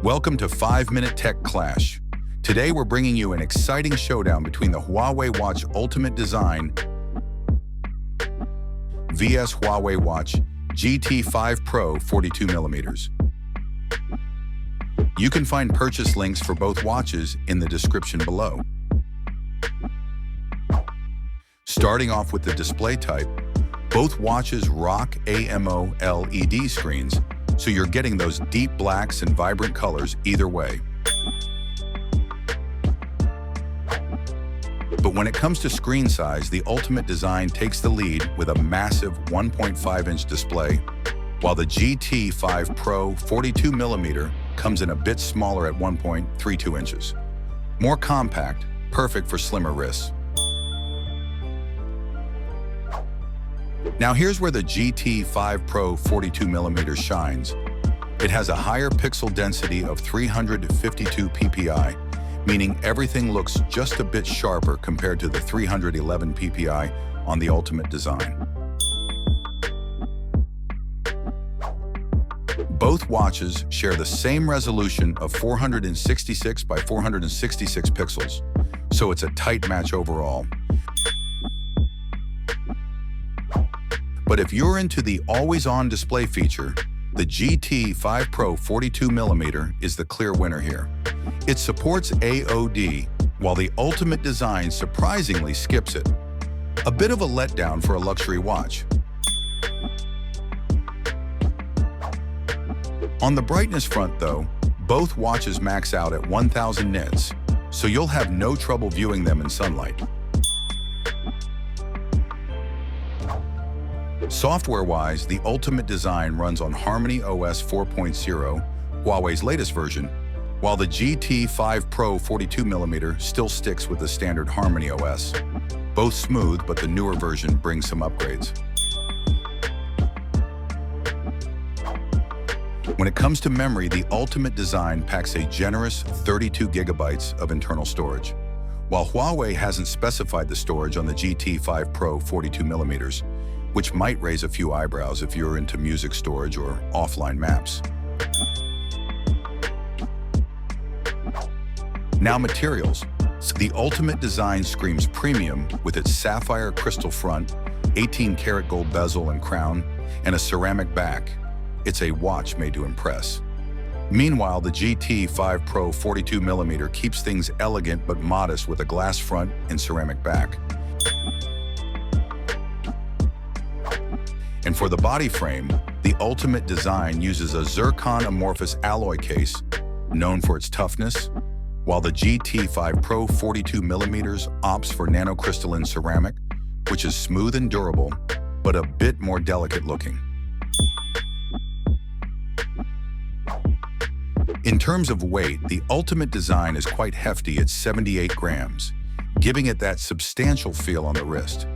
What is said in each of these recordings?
Welcome to 5-Minute Tech Clash. Today we're bringing you an exciting showdown between the HUAWEI Watch Ultimate Design vs HUAWEI Watch GT 5 Pro 42mm. You can find purchase links for both watches in the description below. Starting off with the display type, both watches rock AMO LED screens, so you're getting those deep blacks and vibrant colors either way. But when it comes to screen size, the Ultimate Design takes the lead with a massive 1.5-inch display, while the GT 5 Pro 42mm comes in a bit smaller at 1.32 inches. More compact, perfect for slimmer wrists. Now here's where the GT 5 Pro 42mm shines. It has a higher pixel density of 352 ppi, meaning everything looks just a bit sharper compared to the 311 ppi on the Ultimate Design. Both watches share the same resolution of 466 by 466 pixels, so it's a tight match overall. But if you're into the always-on display feature, the GT 5 Pro 42mm is the clear winner here. It supports AOD, while the Ultimate Design surprisingly skips it. A bit of a letdown for a luxury watch. On the brightness front, though, both watches max out at 1000 nits, so you'll have no trouble viewing them in sunlight. Software-wise, the Ultimate Design runs on HarmonyOS 4.0, Huawei's latest version, while the GT 5 Pro 42mm still sticks with the standard HarmonyOS. Both smooth, but the newer version brings some upgrades. When it comes to memory, the Ultimate Design packs a generous 32 gigabytes of internal storage. While Huawei hasn't specified the storage on the GT 5 Pro 42mm, which might raise a few eyebrows if you're into music storage or offline maps. Now materials. The Ultimate Design screams premium with its sapphire crystal front, 18-karat gold bezel and crown, and a ceramic back. It's a watch made to impress. Meanwhile, the GT 5 Pro 42mm keeps things elegant but modest with a glass front and ceramic back. And for the body frame, the Ultimate Design uses a zircon amorphous alloy case, known for its toughness, while the GT 5 Pro 42mm opts for nanocrystalline ceramic, which is smooth and durable, but a bit more delicate looking. In terms of weight, the Ultimate Design is quite hefty at 78 grams, giving it that substantial feel on the wrist.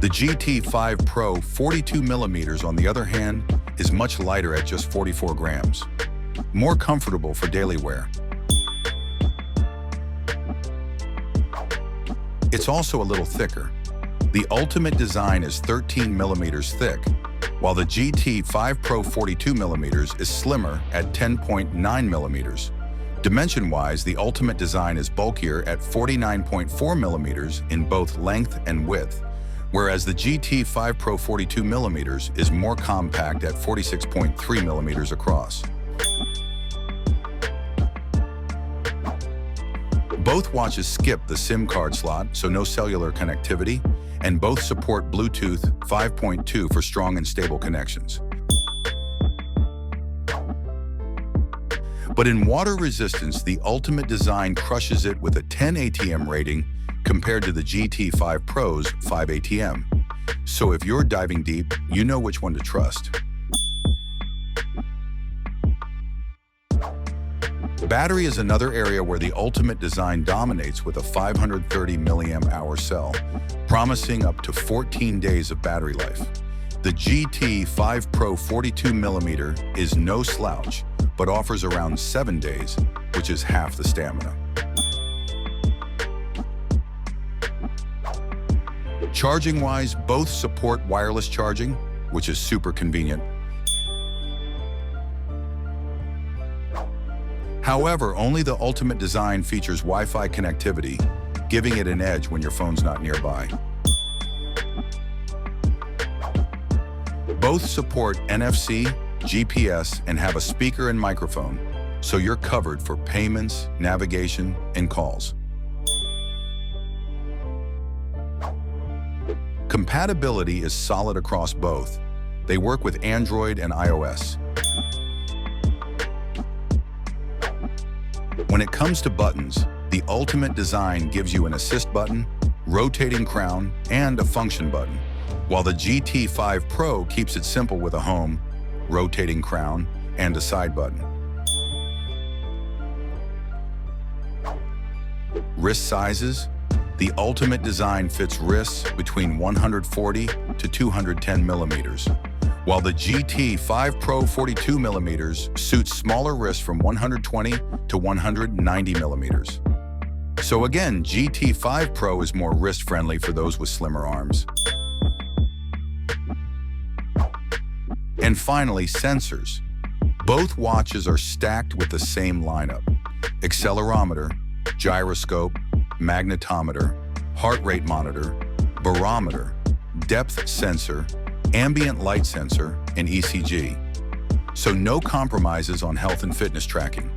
The GT 5 Pro 42mm, on the other hand, is much lighter at just 44 grams. More comfortable for daily wear. It's also a little thicker. The Ultimate Design is 13mm thick, while the GT 5 Pro 42mm is slimmer at 10.9mm. Dimension-wise, the Ultimate Design is bulkier at 49.4mm in both length and width, whereas the GT 5 Pro 42mm is more compact at 46.3mm across. Both watches skip the SIM card slot, so no cellular connectivity, and both support Bluetooth 5.2 for strong and stable connections. But in water resistance, the Ultimate Design crushes it with a 10 ATM rating compared to the GT 5 Pro's 5 ATM. So if you're diving deep, you know which one to trust. Battery is another area where the Ultimate Design dominates with a 530 mAh cell, promising up to 14 days of battery life. The GT 5 Pro 42mm is no slouch, but offers around 7 days, which is half the stamina. Charging-wise, both support wireless charging, which is super convenient. However, only the Ultimate design features Wi-Fi connectivity, giving it an edge when your phone's not nearby. Both support NFC, GPS, and have a speaker and microphone, so you're covered for payments, navigation, and calls. Compatibility is solid across both. They work with Android and iOS. When it comes to buttons, the Ultimate design gives you an assist button, rotating crown, and a function button, while the GT5 Pro keeps it simple with a home, rotating crown, and a side button. Wrist sizes. The Ultimate design fits wrists between 140 to 210 millimeters, while the GT5 Pro 42 millimeters suits smaller wrists from 120 to 190 millimeters. So again, GT5 Pro is more wrist-friendly for those with slimmer arms. And finally, sensors. Both watches are stacked with the same lineup: accelerometer, gyroscope, magnetometer, heart rate monitor, barometer, depth sensor, ambient light sensor, and ECG. So no compromises on health and fitness tracking.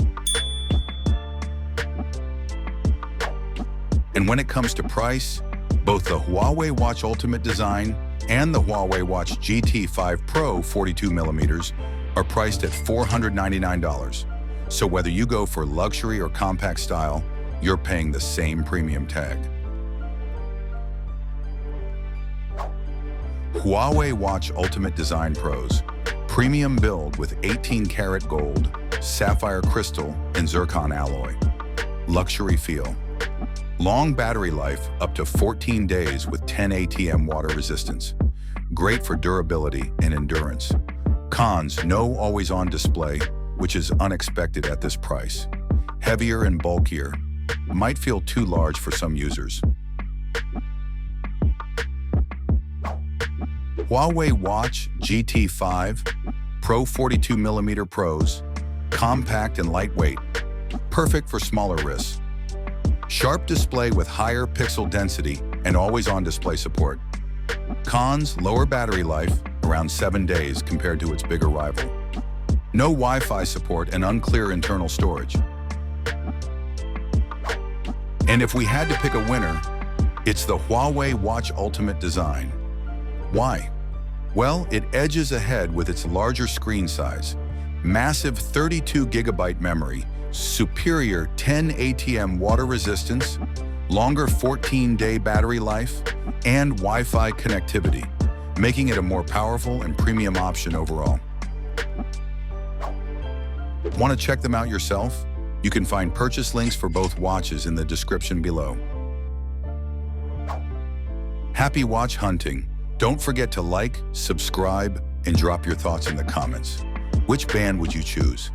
And when it comes to price, both the HUAWEI Watch Ultimate design and the HUAWEI Watch GT5 Pro 42 millimeters are priced at $499. So whether you go for luxury or compact style, you're paying the same premium tag. HUAWEI Watch Ultimate Design Pros. Premium build with 18-karat gold, sapphire crystal, and zircon alloy. Luxury feel. Long battery life, up to 14 days with 10 ATM water resistance. Great for durability and endurance. Cons: no always-on display, which is unexpected at this price. Heavier and bulkier. Might feel too large for some users. HUAWEI Watch GT5 Pro 42 millimeter Pros. Compact and lightweight. Perfect for smaller wrists. Sharp display with higher pixel density and always-on display support. Cons: lower battery life, around 7 days compared to its bigger rival. No Wi-Fi support and unclear internal storage. And if we had to pick a winner, it's the HUAWEI Watch Ultimate design. Why? Well, it edges ahead with its larger screen size, massive 32 gigabyte memory, superior 10 ATM water resistance, longer 14-day battery life, and Wi-Fi connectivity, making it a more powerful and premium option overall. Want to check them out yourself? You can find purchase links for both watches in the description below. Happy watch hunting! Don't forget to like, subscribe, and drop your thoughts in the comments. Which band would you choose?